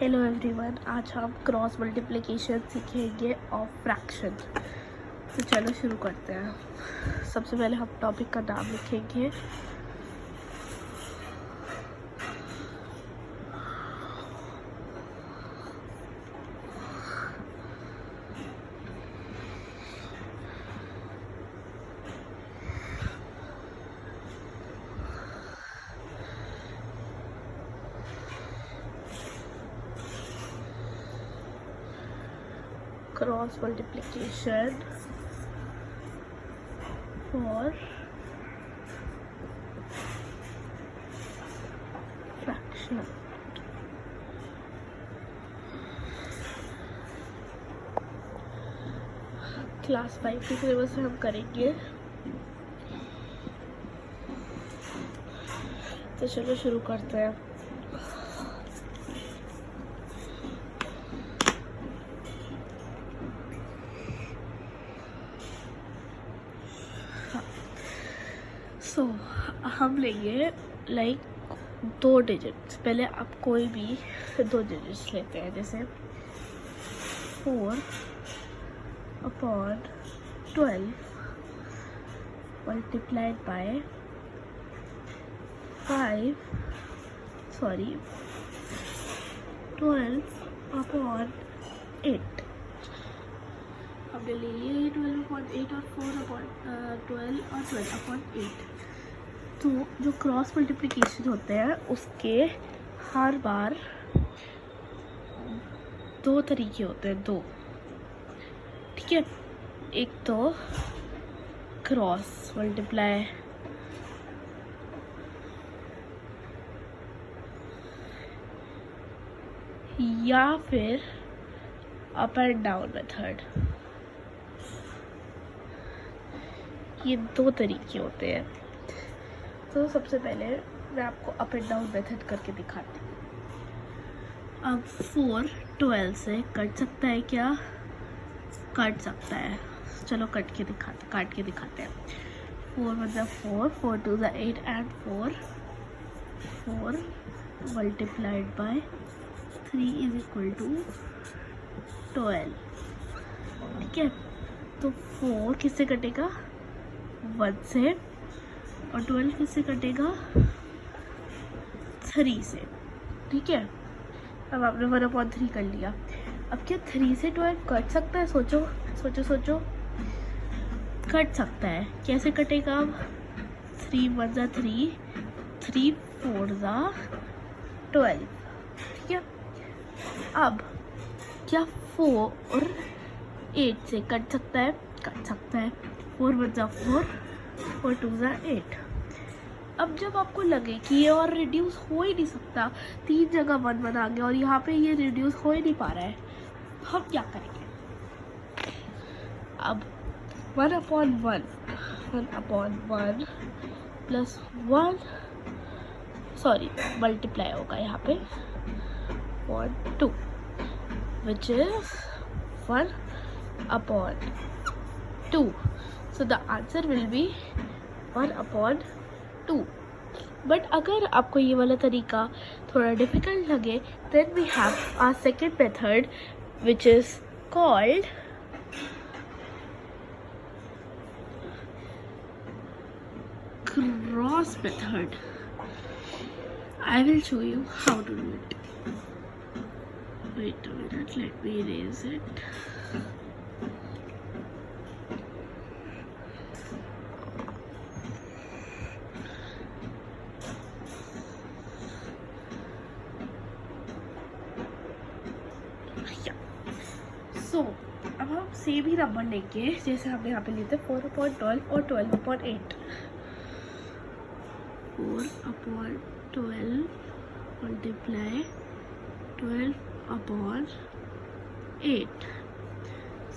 Hello everyone, आज हम cross multiplication सीखेंगे ऑफ फ्रैक्शन। तो चलो शुरू करते हैं। सबसे पहले हम टॉपिक का नाम लिखेंगे cross multiplication for fraction. Class 5 के सिलेबस में हम करेंगे। तो चलो शुरू करते हैं। हम लेंगे लाइक 2 डिजिट्स। पहले आप कोई भी 2 डिजिट्स लेते हैं, जैसे 4/12 मल्टीप्लाइड बाय 12/8। हमने ले लिया ये 12/8 और 4/12 और 12/8। तो जो क्रॉस मल्टीप्लिकेशन होते हैं उसके हर बार 2 तरीके होते हैं, 2। ठीक है, एक तो क्रॉस मल्टीप्लाई या फिर अप एंड डाउन मेथड। ये 2 तरीके होते हैं। तो सबसे पहले मैं आपको अप एंड डाउन मेथड करके दिखाती हूँ। अब 4/12 से कट सकता है क्या? कट सकता है। चलो काट के दिखाते हैं। 4 मतलब 4, 4 2 8 and 4 multiplied by 3 is equal to 12। ठीक है, तो 4 किससे कटेगा? 1 से, और 12 किससे कटेगा? 3 से। ठीक है, अब आपने 1/3 कर लिया। अब क्या 3 से 12 कट सकता है? सोचो कट सकता है। कैसे कटेगा? अब 3 1 जा 3, 3 4 जा 12। ठीक है, अब क्या 4 8 से कट सकता है? कट सकता है। 4 1 जा 4, 4 2 जा 8। अब जब आपको लगे कि ये और रिड्यूस हो ही नहीं सकता, 3 जगह 1 1 आ गया और यहाँ पे ये रिड्यूस हो ही नहीं पा रहा है, हम क्या करेंगे? अब 1/1 प्लस 1 मल्टीप्लाई होगा यहाँ पे 1 2 which is 1/2। So the answer will be 1/2। But अगर आपको ये वाला तरीका थोड़ा डिफिकल्ट लगे, then we have our second method which is called cross method. I will show you how to do it. Wait a minute, let me erase it. So, अब हम same ही number लेंगे जैसे हमने यहाँ पे लिए थे 4/12 और 12/8। 4/12 मल्टीप्लाई 12/8।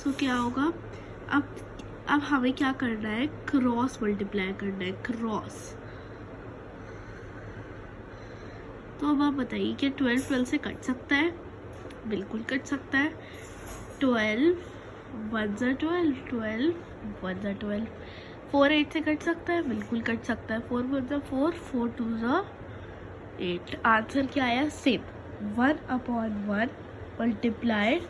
सो क्या होगा? अब हमें क्या करना है? क्रॉस मल्टीप्लाई करना है, क्रॉस। तो अब आप बताइए कि 12 से कट सकता है? बिल्कुल कट सकता है। 12 1 जा 12, 12 1 जा 12। 4 8 से कट सकता है? बिल्कुल कट सकता है। 4 1 जा 4, 4 2 जा 8। आंसर क्या आया? Same. 1/1 multiplied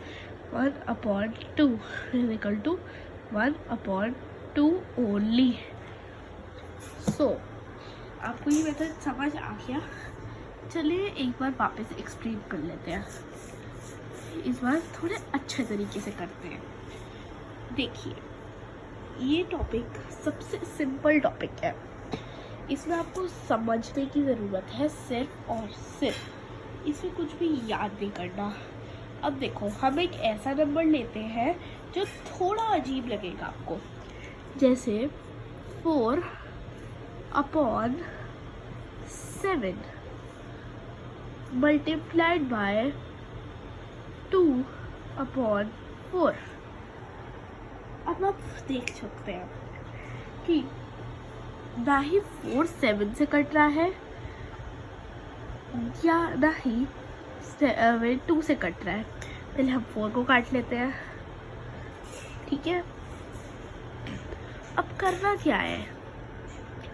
1/2 is equal to 1/2 only. So आपको ये मेथड समझ आ गया? चलिए एक बार वापस एक्सप्लेन कर लेते हैं, इस बार थोड़े अच्छे तरीके से करते हैं। देखिए, ये टॉपिक सबसे सिंपल टॉपिक है, इसमें आपको समझने की ज़रूरत है सिर्फ और सिर्फ, इसमें कुछ भी याद नहीं करना। अब देखो, हम एक ऐसा नंबर लेते हैं जो थोड़ा अजीब लगेगा आपको, जैसे 4/7 मल्टीप्लाइड बाय 2/4। अब आप देख सकते हैं कि ना ही 4 7 से कट रहा है या ना ही 2 से कट रहा है। पहले हम 4 को काट लेते हैं, ठीक है। अब करना क्या है,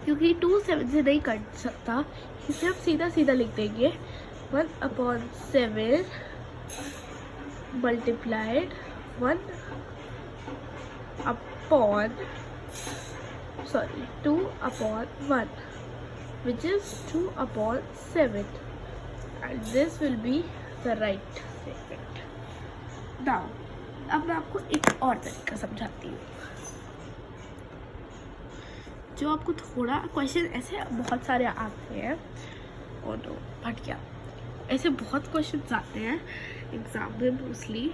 क्योंकि 2 7 से नहीं कट सकता, इसे हम सीधा सीधा लिख देंगे 1/7 multiplied 2/1 which is 2/7 and this will be the right statement. Now अब मैं आपको एक और तरीका समझाती हूँ, जो आपको थोड़ा क्वेश्चन ऐसे बहुत सारे आते हैं, और नो फट गया, ऐसे बहुत क्वेश्चन आते हैं एग्जाम में मोस्टली,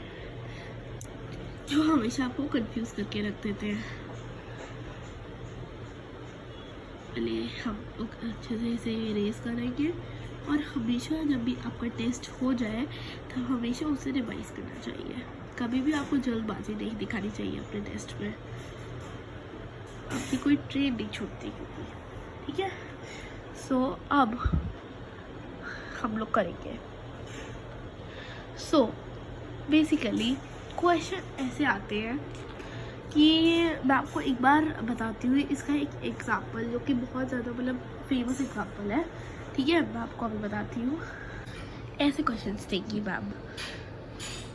जो हमेशा आपको कंफ्यूज करके रख देते हैं। पहले हम लोग अच्छे से इसे इरेज करेंगे, और हमेशा जब भी आपका टेस्ट हो जाए तो हमेशा उसे रिवाइज करना चाहिए। कभी भी आपको जल्दबाजी नहीं दिखानी चाहिए अपने टेस्ट में, आपकी कोई ट्रेन नहीं छूटती क्योंकि, ठीक है। सो अब हम लोग करेंगे। सो बेसिकली क्वेश्चन ऐसे आते हैं कि मैं आपको एक बार बताती हूँ इसका एक एग्जाम्पल, जो कि बहुत ज़्यादा मतलब फेमस एग्जाम्पल है, ठीक है। मैं आपको अभी बताती हूँ। ऐसे क्वेश्चंस देंगी मैम,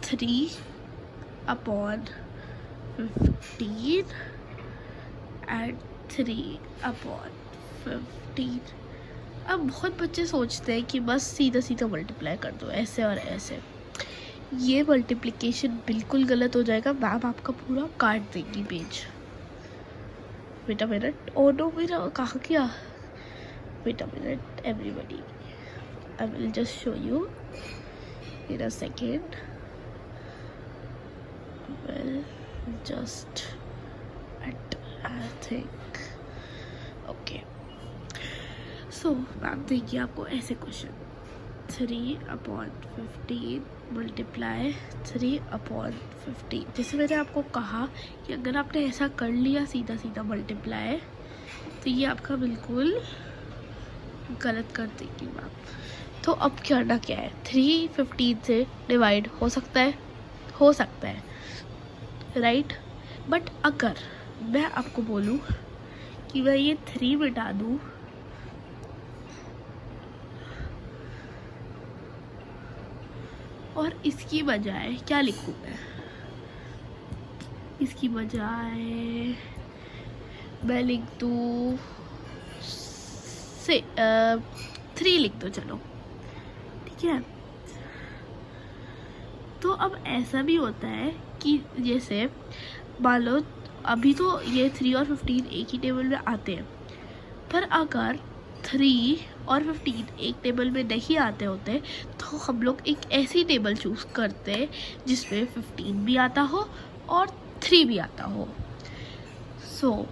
3/15 एंड 3/15। अब बहुत बच्चे सोचते हैं कि बस सीधा सीधा मल्टीप्लाई कर दो ऐसे और ऐसे, ये मल्टीप्लिकेशन बिल्कुल गलत हो जाएगा। मैम आपका पूरा काट देंगी पेज। Wait a minute, oh no, मेरा कहाँ किया, wait a minute everybody, I will just show you in a second, well just at I think okay. So ma'am देखिए आपको ऐसे क्वेश्चन, 3/15 मल्टीप्लाई 3/15। जैसे मैंने आपको कहा कि अगर आपने ऐसा कर लिया सीधा सीधा मल्टीप्लाई, तो ये आपका बिल्कुल गलत कर देगी मैम। तो अब करना क्या है, 3/15 से डिवाइड हो सकता है, राइट। बट अगर मैं आपको बोलूँ कि मैं ये 3 मिटा दूँ, और इसकी बजाय क्या लिखूँ मैं, इसकी बजाय मैं लिख दूँ 3 लिख दो, चलो ठीक है। तो अब ऐसा भी होता है कि जैसे मान लो अभी तो ये 3 और 15 एक ही टेबल में आते हैं, पर अगर 3 और 15 एक टेबल में नहीं आते होते तो हम लोग एक ऐसी टेबल चूज़ करते जिसमें 15 भी आता हो और 3 भी आता हो। सो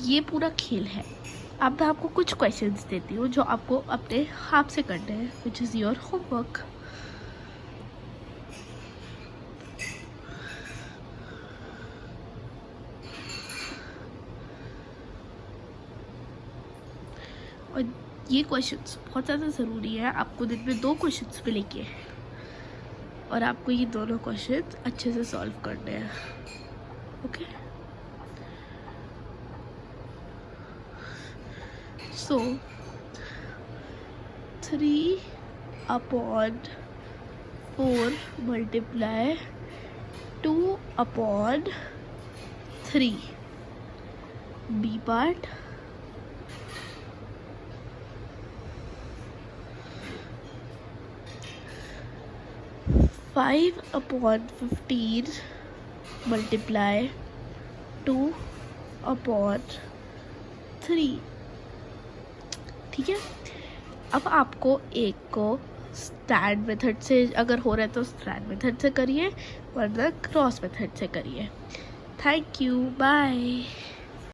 ये पूरा खेल है। अब मैं आपको कुछ क्वेश्चंस देती हूँ जो आपको अपने हाथ से करने हैं, विच इज़ योर होमवर्क। और ये क्वेश्चंस बहुत ज़्यादा ज़रूरी है, आपको दिन में 2 क्वेश्चंस मिलेंगे और आपको ये दोनों क्वेश्चंस अच्छे से सॉल्व करने हैं, ओके। सो 3/15 4 मल्टीप्लाई 2/3 बी पार्ट 5/15 मल्टीप्लाई 2/3। ठीक है, अब आपको एक को स्टैंड मेथड से अगर हो रहा है तो स्टैंड मेथड से करिए, वरना क्रॉस मेथड से करिए। Thank you, bye.